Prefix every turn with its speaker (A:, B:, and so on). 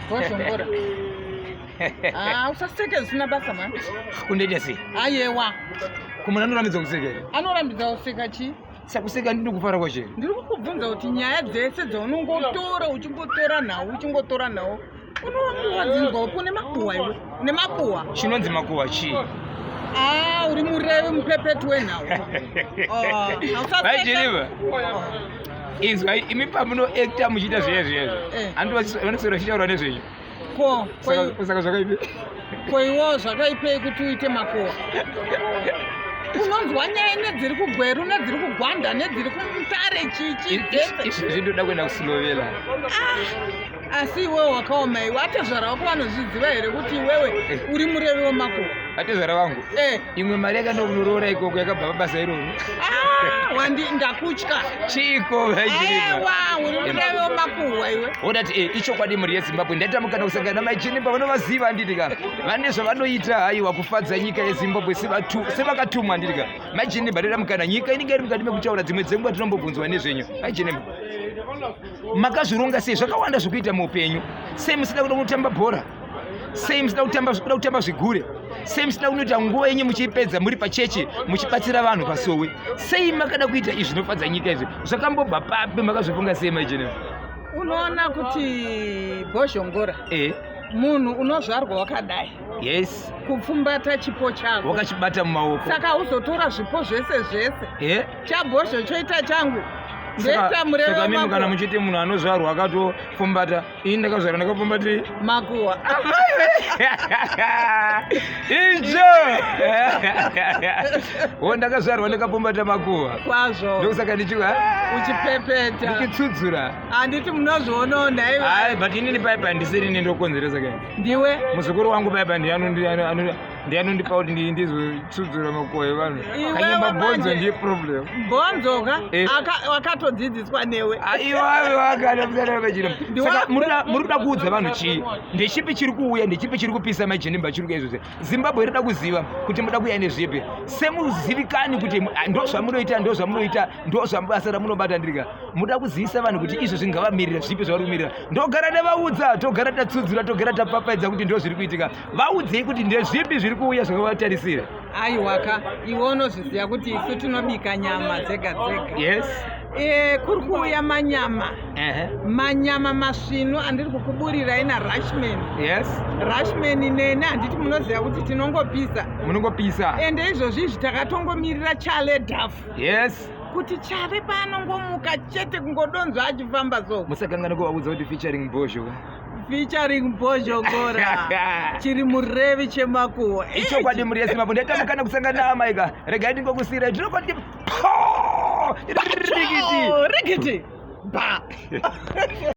A: Bhoshongora. Usaseke zvisina basa mani.
B: Kundoita sei?
A: Aiwa.
B: Kumuna anoramidza kuseka here?
A: Anorambidza kuseka chii?
B: Sakuseka ndiri kufara kwacho.
A: Ndiri kukubvunza kuti nyaya dzese dzaunongotora uchingotora nhau unowadzinzwa une makuhwa iwe. Une makuhwa.
B: Chinonzi makuhwa chii?
A: Uri murevi mupepeti wenhau.
B: Amai Jilimba. Izwa imi pamunoacta muchiita zviye vanoswera vachiitaura nezvenyu. Saka zvakaipe.
A: Koiwo zvakaipei kuti uite makuhwa. Unonzwa nyaya nedziri kuGweru nedziri kuGwanda nedziri kuMutare chichi.
B: Izvi zvindoda kuenda kuSlovela.
A: Asi iwewe wakaoma iwe. Atezvara wako vanozviziva here kuti iwewe uri murevi wemakuhwa?
B: Atezvara vangu? Imwe mari yakanda kunoroora ikoko yakabva pabasa iroro.
A: Ndakutya.
B: Chiko vaJilimba.
A: Uri murevi wemakuhwa iwe.
B: Wodati ichokwadi mhuri yeZimbabwe ndatamukana kusangana naAmai Jilimba vanovaziva handiti ka. Vane zvavanoita haiwa kufadza nyika yeZimbabwe sevakatumwa handiti ka. Amai Jilimba ndatamukana nyika inenge iri mukati mekutaura dzimwe dzenguva tinombobvunzwa nezvenyu. Amai Jilimba. Makazvironga sei zvakawanda zvokuita muupenyu. Sei musida kuda kutamba bhora? Sei musida kutamba zvigure? Sei musida kunoita nguva yenyu muchiipedza muri pachechi muchibatsira vanhu pasowe? Sei makada kuita izvi zvinofadza nyika izvi? Zvakambobva papi makazvifunga sei Amai Jilimba?
A: Unoona kuti Bhoshongora. Munhu unozvarwa wakadai.
B: Yes.
A: Kupfumbata chipo chako.
B: Wakachibata mumaoko.
A: Saka uzotora zvipo zvese. Chabhosho choita changu.
B: Saka mimi kana muchiti munhu anozvarwa akatopfumbata, ini ndakazvarwa ndakapfumbatei
A: makuhwa.
B: Injo. Ndakazvarwa ndakapfumbata makuhwa.
A: Kwazvo.
B: Ndokusaka ndichika
A: uchipepeta.
B: Ndichitsudzura.
A: Handiti munozvionawo naiwe.
B: But inini paipa ndisiri ndokonzeresa kai.
A: Ndiwe?
B: Muzukuru wangu paipa ndianondipa kuti ndizotsudzura makuhwa evanhu. Kanye mabhonzo ndiye problem.
A: Bhonzo ka? Wakatodzidziswa newe.
B: Iwawe wakada muzana Amai Jilimba. Saka muri kuda kuudza vanhu chii? Ndechipi chiri kuuya, ndechipi chiri kupisa Amai Jilimba chiri kuita izvozvo. Zimbabwe irida kuziva kuti muda kuuya nezvipi. Semuzivikani kuti ndozvamunoita, ndozvabasa ramunobata ndirika. Muda kuzivisa vanhu kuti izvo zvingavamirira zvipi zvavari kumirira. Ndogara nevaudza, togara tatsudzura, togara tapapaidza kuti ndozviri kuitika. Vaudzei kuti ndezvipi zviri kuuya zvakavatarisira.
A: Aiwaka, iwe unozviziva kuti isu tinobika nyama dzega dzega.
B: Yes.
A: Kuri kuuya manyama. Manyama masvinu andiri kukuburira ina Rashman.
B: Yes.
A: Rashman nene handiti munoziva kuti tinongopisa.
B: Munongopisa.
A: Ende izvozvi takatongomirira Chale dhafu.
B: Yes.
A: Kuti Chale paanongomuka chete kungodonzva achifamba so.
B: Musakangana kuvaudza kuti featuring Bhoshongora.
A: Featuring Bhoshongora. Chiri murevi chemakuhwa.
B: Ichokwadi mhuri yeZimbabwe ndatamukana kusangana naAmai ka. Regai ndingokusiyira ndinokoti Rigiti. Ba.